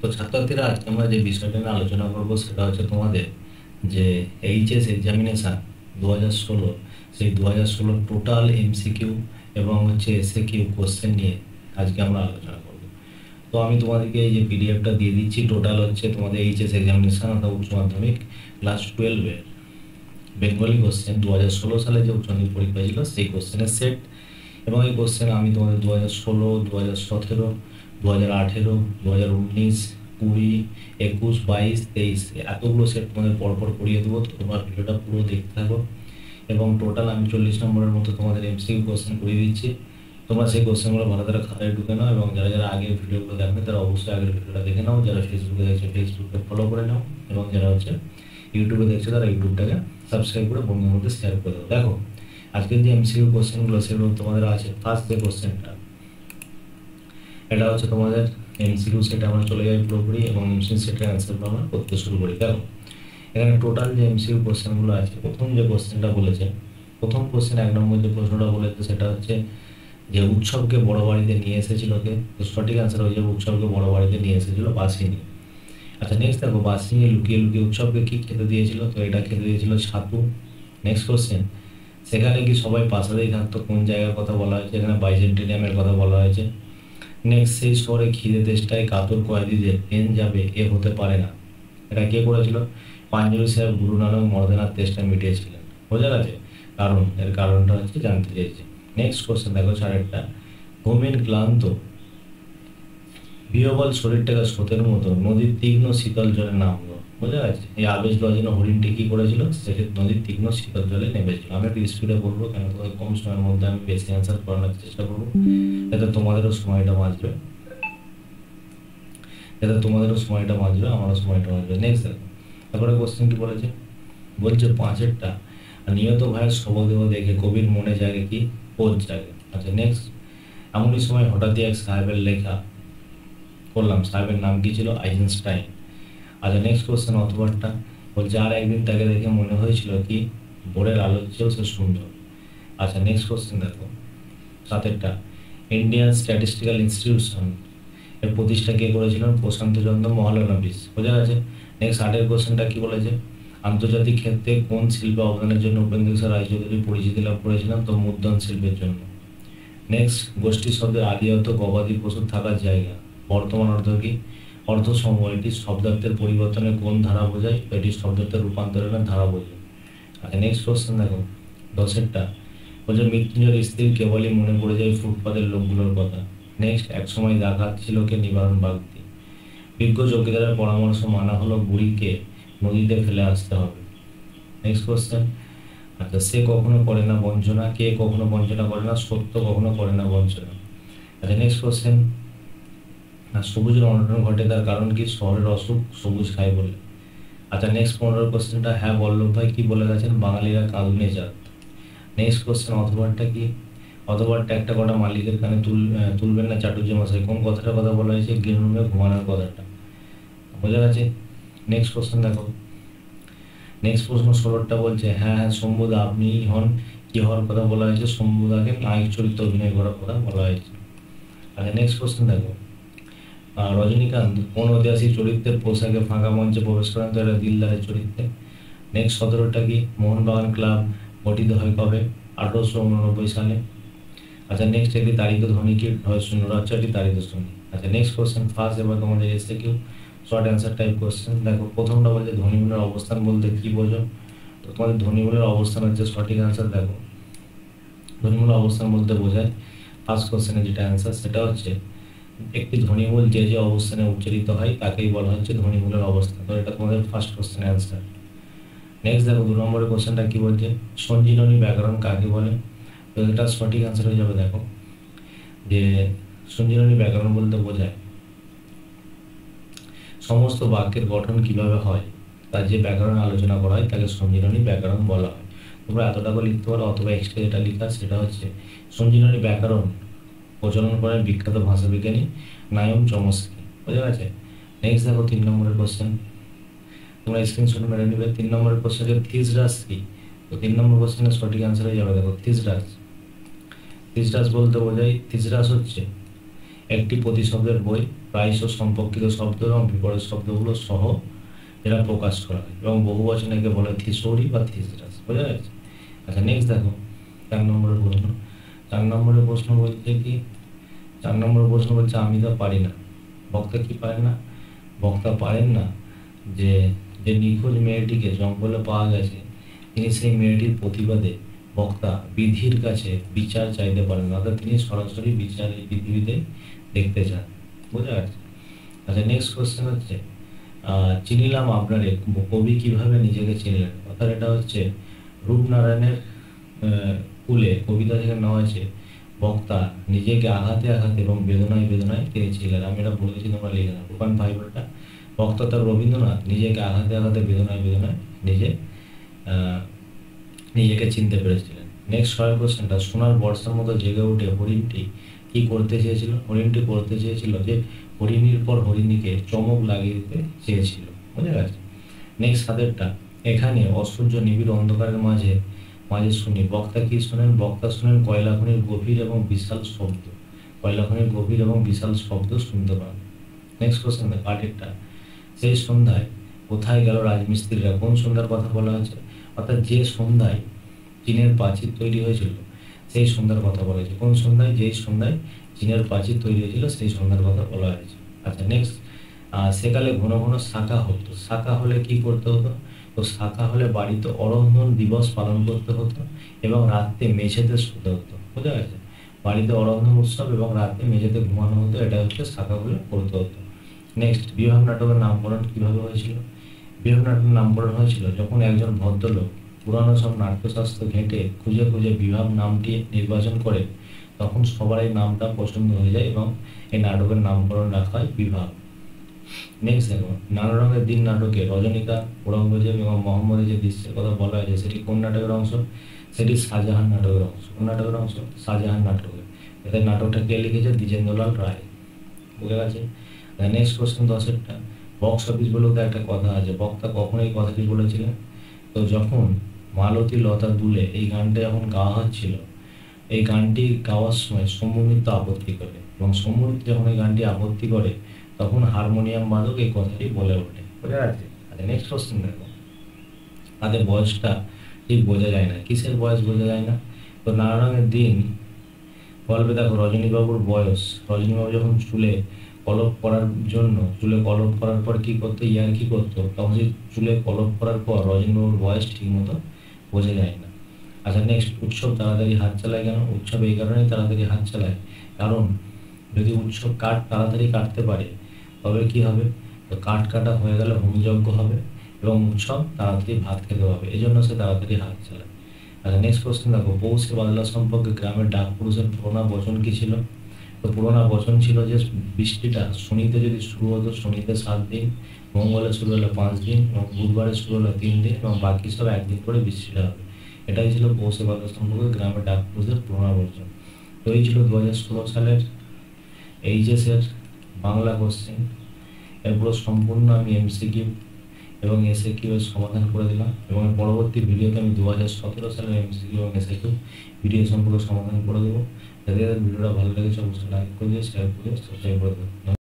তো ছাত্রছাত্রীরা আজকে আমরা যে বিষয়টা নিয়ে আলোচনা করব সেটা হচ্ছে তোমাদের যে এইচএস এক্সামিনেশান 2016, সেই 2016 টোটাল এমসিকিউ এবং হচ্ছে এসএ কিউ কোশ্চেন নিয়ে আজকে আমরা আলোচনা করব। তো আমি তোমাদেরকে এই যে পিডিএফটা দিয়ে দিচ্ছি, টোটাল হচ্ছে তোমাদের এইচএস এক্সামিনেশান অর্থাৎ উচ্চ মাধ্যমিক ক্লাস 12-এর বেঙ্গলি কোশ্চেন 2016 সালে যে উচ্চ মাধ্যমিক পরীক্ষা ছিল সেই কোশ্চেনের সেট। এবং এই কোশ্চেন আমি তোমাদের 2016, 2017, 2018, 2019, 20, 21, 22, 23 এতগুলো সেট তোমাদের পরপর করিয়ে দেবো। তো তোমার ভিডিওটা পুরো দেখতে থাকো। এবং টোটাল আমি 40 নম্বরের মতো তোমাদের এমসিকিউ কোশ্চেন করিয়ে দিচ্ছি। তোমরা সেই কোশ্চেনগুলো ভালো করে খাতায় ঢুকে নাও, এবং যারা যারা আগের ভিডিওগুলো দেখবে তারা অবশ্যই আগের ভিডিওটা দেখে নাও। যারা ফেসবুকে দেখছে ফেসবুকে ফলো করে নাও, এবং যারা হচ্ছে ইউটিউবে দেখছে তারা ইউটিউবটাকে সাবস্ক্রাইব করে বন্ধুদের মধ্যে শেয়ার করে দাও। দেখো আজকের যে এমসিকিউ কোশ্চেনগুলো সেগুলো তোমাদের আছে। ফার্স্ট যে কোশ্চেনটা, এটা হচ্ছে তোমাদের এমসিকিউ সেট। আমরা চলে যাই পুরোপুরি এবং এমসিকিউ সেটের অ্যান্সারগুলো আমরা করতে শুরু করি। দেখো এখানে টোটাল যে এমসিকিউ কোশ্চেনগুলো আছে, প্রথম যে কোশ্চেনটা বলেছে, প্রথম কোশ্চেন 1 নম্বর যে প্রশ্নটা বলেছে সেটা হচ্ছে যে উৎসবকে বড় বাড়িতে নিয়ে এসেছিল কে? তো সঠিক অ্যান্সার হয়ে যাবে উৎসবকে বড় বাড়িতে নিয়ে এসেছিল বাসিনী। আচ্ছা নেক্সট দেখো, বাসিনী লুকিয়ে লুকিয়ে উৎসবকে কি খেতে দিয়েছিল? তো এটা খেতে দিয়েছিল ছাতু। নেক্সট কোশ্চেন, সেখানে কি সবাই প্রাসাদেই থাকতো? কোন জায়গার কথা বলা হয়েছে? এখানে বাইজেন্টেনিয়ামের কথা বলা হয়েছে। নেক্সট, সেই শহরে খিদে তেষ্টায় কাতর কয়েদিদের ট্রেন যাবে এ হতে পারে না, এটা কে করেছিল? পাঞ্জাবি সাহেব গুরু নানক মর্দানার তেষ্টা মিটিয়েছিলেন। বোঝা গেছে? কারণ এর কারণটা হচ্ছে জানতে চেয়েছে। নেক্সট কোশ্চেন দেখো, 4টা, ঘুমিন ক্লান্ত বিহবল শরীরটাকে স্রোতের মতো নদীর তীক্ষ্ণ শীতল জলে নামলো। বোঝা গেছে? এই আবেশ লজনে হরিণটি কি করেছিল? সেক্ষেত্রে নদীর তীক্ষ্ণ শীতল জলে নেমেছিল। আমি একটু স্পিডে বলবো, কেন তোমাদের কম সময়ের মধ্যে আমি বেশি অ্যান্সার করানোর চেষ্টা করবো, যাতে তোমাদেরও সময়টা বাঁচবে, আমারও সময়টা বাঁচবে। নেক্সট দেখো, তারপরে কোশ্চেন কি বলেছে? বলছে 5-এরটা, নিয়ত ভাইয়ের শবদেহ দেখে কবির মনে জাগে কি? বোধ জাগে। আচ্ছা নেক্সট, এমনই সময় হঠাৎই এক সাহেবের লেখা করলাম, সাহেবের নাম কি ছিল? আইনস্টাইন। আচ্ছা নেক্সট কোশ্চেন, অথবাটা বলছে আর একদিন তাকে দেখে মনে হয়েছিল কি? ভোরের আলোর চেয়েও সে সুন্দর। আচ্ছা নেক্সট কোশ্চেন দেখো, 7-এরটা, ইন্ডিয়ান স্ট্যাটিস্টিক্যাল ইনস্টিটিউশন এর প্রতিষ্ঠা কে করেছিলেন? প্রশান্ত চন্দ্র মহলানবিশ। বোঝা গেছে? নেক্সট 8-এর কোশ্চেনটা কি বলেছে? আন্তর্জাতিক ক্ষেত্রে কোন শিল্পে অবদানের জন্য উপেন্দ্র কিশোর রায়চৌধুরী পরিচিতি লাভ করেছিলেন? তো মুদ্রণ শিল্পের জন্য। নেক্সট, গোষ্ঠী শব্দের আদি অর্থ গবাদি পশুর থাকার জায়গা। বর্তমান অর্থ কি? অর্থ সমূহ এটি শব্দার্থের পরিবর্তনে কোন ধারা বোঝায়? এটি শব্দার্থের রূপান্তরণের ধারা বোঝায়। আচ্ছা নেক্সট কোশ্চেন দেখো, 10-এরটা, বলছে মৃত্যুঞ্জয়ের স্ত্রীর কেবলই মনে পড়ে যায় ফুটপাতের লোকগুলোর কথা। নেক্সট, একসময় ডাকাত ছিল কে? নিবারণ বাগদি। বিজ্ঞ চৌকিদারের পরামর্শ মানা হলো বুড়িকে নদীতে ফেলে আসতে হবে। নেক্সট কোশ্চেন, আচ্ছা সে কখনো করে না বঞ্চনা, কে কখনো বঞ্চনা করে না? সত্য কখনো করে না বঞ্চনা। আচ্ছা নেক্সট কোশ্চেন, সবুজের অনটন ঘটে তার কারণ কি? শহরের অসুখ সবুজ খায় বলে। আচ্ছা নেক্সট 15 কোশ্চেনটা, হ্যাঁ বল্লভ ভাই কি বলে গেছেন? বাঙালিরা কাঁদুনে জাত। নেক্সট কোশ্চেন, অথবাটা কি? অথবাটা একটা কটা মালিকের কানে তুলবেন না চাটুর্য মশাই। কোন কথাটার কথা বলা হয়েছে? গ্রিন রুমে ঘুমানোর কথাটা। বোঝা গেছে? নেক্সট কোশ্চেন দেখো, নেক্সট প্রশ্ন 16টা বলছে হ্যাঁ হ্যাঁ শম্ভুদা আপনি হন, কি হওয়ার কথা বলা হয়েছে? শম্ভুদাকে নায়ক চরিত্রে অভিনয় করার কথা বলা হয়েছে। আচ্ছা নেক্সট কোশ্চেন দেখো, রজনীকান্ত কোন ঐতিহাসিক চরিত্রের পোশাকে ফাঁকা মঞ্চে প্রবেশ করেন? তো এটা দিলদারের চরিত্রে। নেক্সট 17টা কি? মোহনবাগান ক্লাব গঠিত হয় কবে? 1889 সালে। আচ্ছা নেক্সট, একটি তারিখ ধ্বনি কি? শূন্য হচ্ছে একটি তারিখ ধ্বনি। আচ্ছা নেক্সট কোশ্চেন, ফার্স্ট এবার তোমাদের এসে Q short answer type question. দেখো প্রথমটা বলছে ধ্বনিমূলের অবস্থান বলতে কি বোঝো? তো তোমাদের ধ্বনিমূলের অবস্থান হচ্ছে সঠিক অ্যান্সার। দেখো ধ্বনিমূলের অবস্থান বলতে বোঝায়, ফার্স্ট কোশ্চেনে যেটা অ্যান্সার সেটা হচ্ছে একটি ধ্বনিমূল যে যে অবস্থানে উচ্চারিত হয় তাকেই বলা হচ্ছে ধ্বনিমূলের অবস্থান। তো এটা তোমাদের ফার্স্ট কোশ্চেনের অ্যান্সার। নেক্সট দেখো 2 নম্বরের কোশ্চেনটা কি বলছে? সঞ্জীবনী ব্যাকরণ কাকে বলে? তো এটা সঠিক অ্যান্সার হয়ে যাবে। দেখো যে সঞ্জীবনী ব্যাকরণ বলতে বোঝায় সমস্ত বাক্যের গঠন কিভাবে হয় তার যে ব্যাকরণ আলোচনা করা হয় তাকে সঞ্জীবনী ব্যাকরণ বলা হয়। তোমরা এতটাকে লিখতে পারো, অথবা এক্সট্রা যেটা লেখা সেটা হচ্ছে সঞ্জীবনী ব্যাকরণ প্রচলন করেন বিখ্যাত ভাষাবিজ্ঞানী নায়ম চমস্কি। বোঝা গেছে? নেক্সট দেখো 3 নম্বরের কোশ্চেন, তোমরা স্ক্রিনশট মেরে নেবে। 3 নম্বরের কোশ্চেনের থিসরাস কি? তো 3 নম্বর কোশ্চেনের সঠিক অ্যান্সার হয়ে যাবে। দেখো থিসরাস বলতে বোঝায়, থিসরাস হচ্ছে একটি প্রতিশব্দের বই প্রায়শ সম্পর্কিত শব্দ এবং বিপরীত শব্দগুলো সহ এরা প্রকাশ করা হয়, এবং বহু বচনকে বলে থিসৌরি বা থিসরাস। বোঝা যাচ্ছে? আচ্ছা, নেক্সট দেখো 4 নম্বরের প্রশ্ন। 4 নম্বরের প্রশ্ন বলছে কি, 4 নম্বরের প্রশ্ন বলছে আমি তা পারি না। বক্তা কি পারেন না? বক্তা পারেন না যে যে নিখোঁজ মেয়েটিকে জঙ্গলে পাওয়া গেছে, তিনি সেই মেয়েটির প্রতিবাদে বক্তা বিধির কাছে বিচার চাইতে পারেন না, অর্থাৎ তিনি সরাসরি বিচার এই পৃথিবীতে দেখতে চান। বোঝা যাচ্ছে? আচ্ছা, নেক্সট কোশ্চেন হচ্ছে চিনিলাম আপনারে কবি কিভাবে নিজেকে চিনলেন। অর্থাৎ এটা হচ্ছে রূপনারায়ণের কুলে কবিতা থেকে নেওয়া হয়েছে। বক্তা নিজেকে আঘাতে আঘাতে এবং বেদনায় বেদনায় তিনি ছিলেন। আমি এটা বলেছি, তোমরা লিখে নাও 2.5 বক্তা তার রবীন্দ্রনাথ নিজেকে আঘাতে আঘাতে বেদনায় বেদনায় নিজেকে চিনতে পেরেছিলেন। নেক্সট 6 কোশ্চেনটা, সোনার বর্ষার মতো জেগে উঠে হরিণটি কি করতে চেয়েছিল? হরিণটি করতে চেয়েছিল যে হরিণীর পর হরিণীকে চমক লাগিয়ে দিতে চেয়েছিল। বুঝে গেছে? নেক্সট 7টা, এখানে অসহ্য নিবিড় অন্ধকারের মাঝে মাঝে শুনি। বক্তা কি শোনেন? বক্তা শোনেন কয়লা খনির গভীর এবং বিশাল শব্দ। কয়লা খনির গভীর এবং বিশাল শব্দ শুনতে পান। নেক্সট কোশ্চেন, পার্টিটা, সেই সন্ধ্যায় কোথায় গেল রাজমিস্ত্রিরা? কোন সন্ধ্যার কথা বলা হয়েছে? অর্থাৎ যে সন্ধ্যায় চীনের প্রাচীর তৈরি হয়েছিল সেই সন্ধ্যার কথা বলা হয়েছে। কোন সন্ধ্যায়? যেই সন্ধ্যায় চীনের প্রাচীর তৈরি হয়েছিল সেই সন্ধ্যার কথা বলা হয়েছে। আচ্ছা, নেক্সট, সেকালে ঘন ঘন শাখা হতো। শাখা হলে কি করতে হতো? তো শাখা হলে বাড়িতে অরন্ধন দিবস পালন করতে হতো এবং রাত্রে মেঝেতে শুতে হতো। বুঝা গেছে? বাড়িতে অরন্ধন উৎসব এবং রাতে মেঝেতে ঘুমানো হতো, এটা হচ্ছে শাখাগুলো করতে হতো। নেক্সট, বিভাগ নাটকের নামকরণ কিভাবে হয়েছিল? বিভাগ নাটকের নামকরণ হয়েছিল যখন একজন ভদ্রলোক পুরানো সব নাট্যশাস্ত্র ঘেঁটে খুঁজে খুঁজে বিভাগ নামটি নির্বাচন করে, তখন সবার এই নামটা পছন্দ হয়ে যায় এবং এই নাটকের নামকরণ রাখা হয় বিভাগ। নেক্সট দেখো, নানা রঙের দিন নাটকে রজনীকান্ত, ঔরঙ্গজেব এবং মোহাম্মদের যে দৃশ্যের কথা বলা হয়েছে সেটি কোন নাটকের অংশ? সেটি শাহজাহান নাটকের অংশ। কোন নাটকের অংশ? শাহজাহান নাটকের। এদের নাটকটা কে লিখেছে? দ্বিজেন্দ্রলাল রায়। বুঝে গেছে? নেক্সট কোশ্চেন 10-এরটা, বক্স অফিস বলতে একটা কথা আছে। বক্তা কখন এই কথাটি বলেছিলেন? তো যখন মালতী লতা দুলে এই গানটা যখন গাওয়া হচ্ছিল, এই গানটি গাওয়ার সময় সৌম্য মিত্র আপত্তি করে, এবং সৌম্য মিত্র যখন এই গানটি আপত্তি করে তখন হারমোনিয়াম বাদক এই কথাটি বলে ওঠে। বোঝা যাচ্ছে? আচ্ছা, নেক্সট কোশ্চেন দেখো, তাদের বয়সটা ঠিক বোঝা যায় না। কিসের বয়স বোঝা যায় না? তো নানা রঙের দিন গল্পে দেখো রজনীবাবুর বয়স, রজনীবাবু যখন চুলে কলপ করার জন্য চুলে কলপ করার পর কি করতো? কি করতো, তখন সেই চুলে কলপ করার পর রজনীবাবুর বয়স ঠিক মতো বোঝা যায় না। আচ্ছা, নেক্সট, উৎসব তাড়াতাড়ি হাত চালায় কেন? উৎসব এই কারণেই তাড়াতাড়ি হাত চালায়, কারণ যদি উৎসব কাঠ তাড়াতাড়ি কাটতে পারে তবে কি হবে? তো কাঠ কাটা হয়ে গেলে হোমযজ্ঞ হবে এবং উৎসব তাড়াতাড়ি ভাত খেতে হবে, এই জন্য সে তাড়াতাড়ি হাত চালায়। আচ্ছা, নেক্সট কোশ্চেন দেখো, পৌষে বাদলা সম্পর্কে গ্রামের ডাক পুরুষের পুরোনা বচন কি ছিল? তো পুরোনা বচন ছিল যে বৃষ্টিটা শনিতে যদি শুরু হতো, শনিতে 7 দিন, মঙ্গলে শুরু হলে 5 দিন, এবং বুধবারে শুরু হলে 3 দিন, এবং বাকি সব 1 দিন করে বৃষ্টিটা হবে। এটাই ছিল পৌষে বাদলা সম্পর্কে গ্রামের ডাক পুরুষের পুরোনা বচন। তো এই ছিল 2016 সালের এইচএসের বাংলা কোশ্চেন। এরপর সম্পূর্ণ আমি এমসিকিউ এবং এসএকিউ এর সমাধান করে দিলাম, এবং পরবর্তী ভিডিওতে আমি 2017 সালের এমসিকিউ এবং এসএকিউ ভিডিও সম্পর্কে সমাধান করে দেবো। যাদের ভিডিওটা ভালো লেগেছে অবশ্যই লাইক করে দিয়ে, শেয়ার করে, সাবস্ক্রাইব করে দেবো।